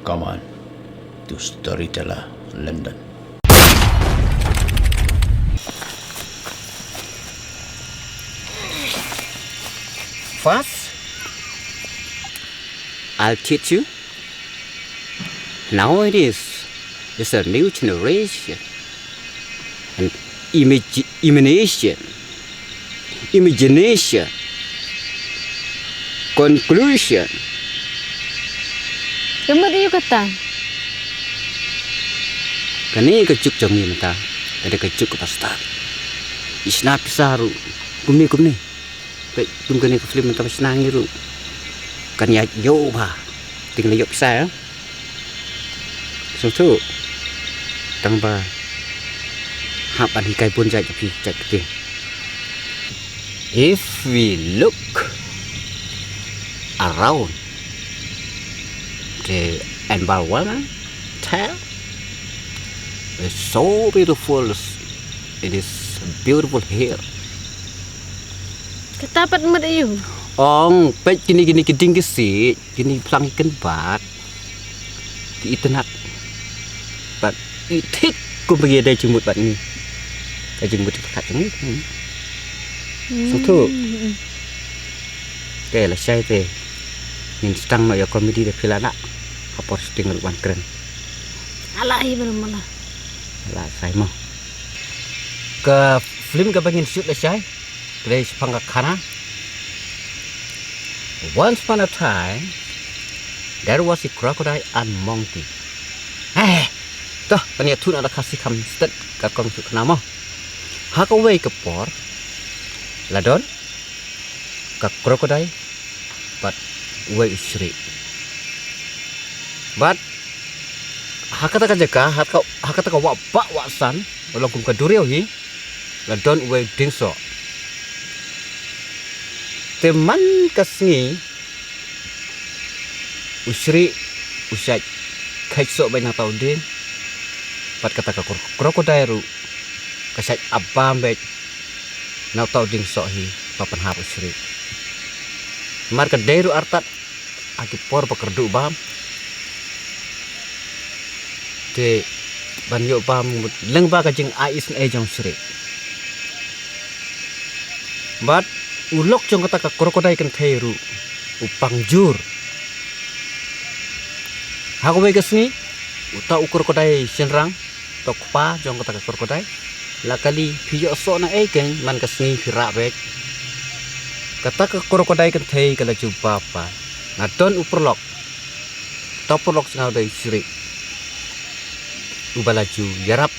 Come on to Storyteller London. First, I'll teach you. Nowadays, there's a new generation and imagination, conclusion. Kamu dia kata, Kani kejuk jangi mata, ada kejuk ke pasar. Isna pisaru, kumni. Baik, kani ke film mata senang iru. Kani yo ba, tinggal yo pisah. Suatu, tangba, hapan hikai pun jai tapi. If we look around the environment, it's so beautiful. It is beautiful here. kata apa nama dia? Ong, pet gini tinggi sih, gini pelang ikan bat di internet. Bat itik ku pergi ada jemput bat ni. Jemput dekat ni. Suatu. Okay, lah saya tu. Yang sedang nak ya komedi de filana. Apa setengah luan keren. Alah ibu mana? Lah saya mau. Ke film ke bagian shoot lah saya. Dari sepangga kana. Once upon a time, there was a crocodile and monkey. Toh, paniat tu nak kasih kam stet ke kong tu kenapa? Hak away ke por, ladon, ke crocodile, but way usri. But hak kata kerja hak kata wak bak waksan, walau kum ke duriau hi, ladon way dingso. Teman kasih usri usai kaisok banyak tahu din. Pat kata krokodil kasih abam baik nak tahu din sohi papan hap usri. Marka deru artat aki por pekerdu bam. Te banyo bam lengba kajing ais ejong usri. But ulok jong kata krokodil kan theiru upang jur. Hago baik kesini, uta krokodil senrang, tok pa jong kata krokodil. Lakali piyo so na eken man kesini firak baik. Kata krokodil kan thei kala jumpa pa. Ngadon uperlok, topurlok sengau dari siri. Ubalaju yarap,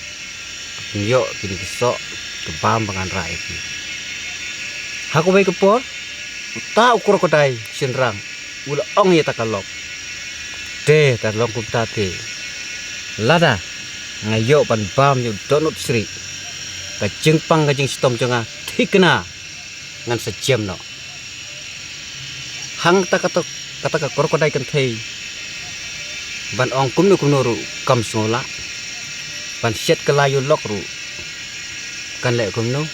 yo kini kisok kebam pengan rakyat. Haku baik kepor, uta krokodil senrang, ula ong ya takalok. Deh, terlong kumtate. Lada, ngayo pan bam yu donut sri. Kajeng pang kajeng stom jonga tikna ngan sejam no. Hang kata ka krokodil kan thei. Ban ong kumnu ru kam sola. Ban set kelayu lok ru. Kan lek kumnu.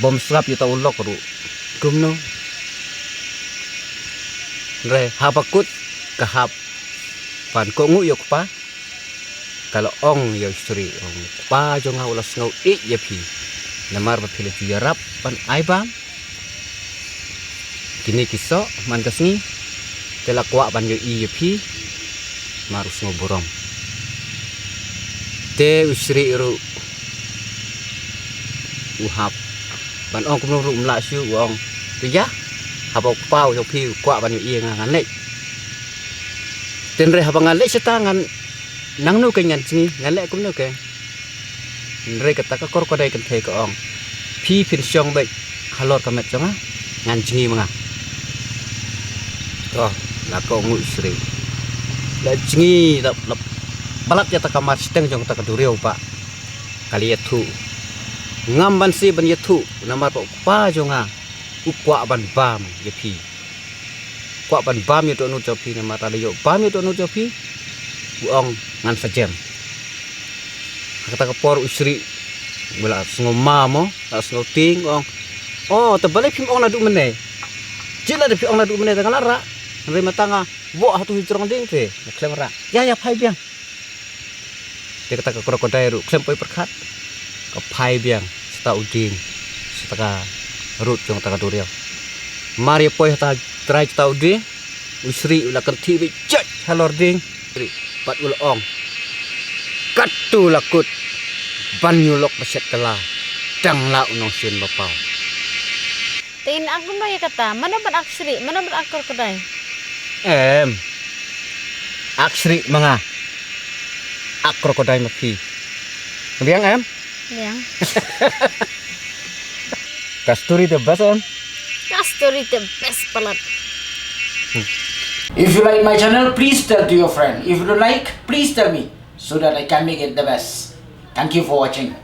Bom slap yu tau lok ru. Kumnu. Re habakut kahap. Pan kok ngu yok pa kalau ong yo istri ong pa jo ngau las ngau ya pi namar ba pile yarap pan aibam kini kiso man kasni tela kwa ban yo ya pi marus ngo borong te usri ru uhap ban ong kumno ru mla syu ong ya habok pau yo pi kwa ban yo ngan lek tenre habang alek setangan nang nu kenyan sini ngalek kum nu ke nre kata ka krokodil kan thei ko ong phi phin syong baik halor kamet jonga ngan jingi manga to la ko ngu sri la jingi lap balap ya ta kamar steng jong ta ka duriau pa kali yatu ngam ban si ban yatu namar pa jonga ukwa ban bam ye phi kwa ban bam yu to nu jopi na mata le yo bam yu to nu jopi uong ngan sajem kata kapor usri bela ngoma mo tas ngoting ong oh tebale pim ong nadu mene jila de pi ong nadu mene tanga lara nri matanga Wah tu hijrong ding te. Klem ra. Ya phai biang. Dia kata ke krokodil ru klem poi perkat. Ke phai biang sta uding. Setaka rut jong taka duriau. Mari poi ta try ta uding. Usri ula kerti bi chat halor ding. Pat ul ong. Katu lakut. Ban nyulok beset kala. Dang la unong sin bapau. Tin aku no ya kata, mana ber aksri, mana ber akor kedai. Aksri mga. Ak krokodil maki. Biang Yang Kasturi the best kasturi the best pelat. If you like my channel, please tell to your friend. If you don't like, please tell me so that I can make it the best. Thank you for watching.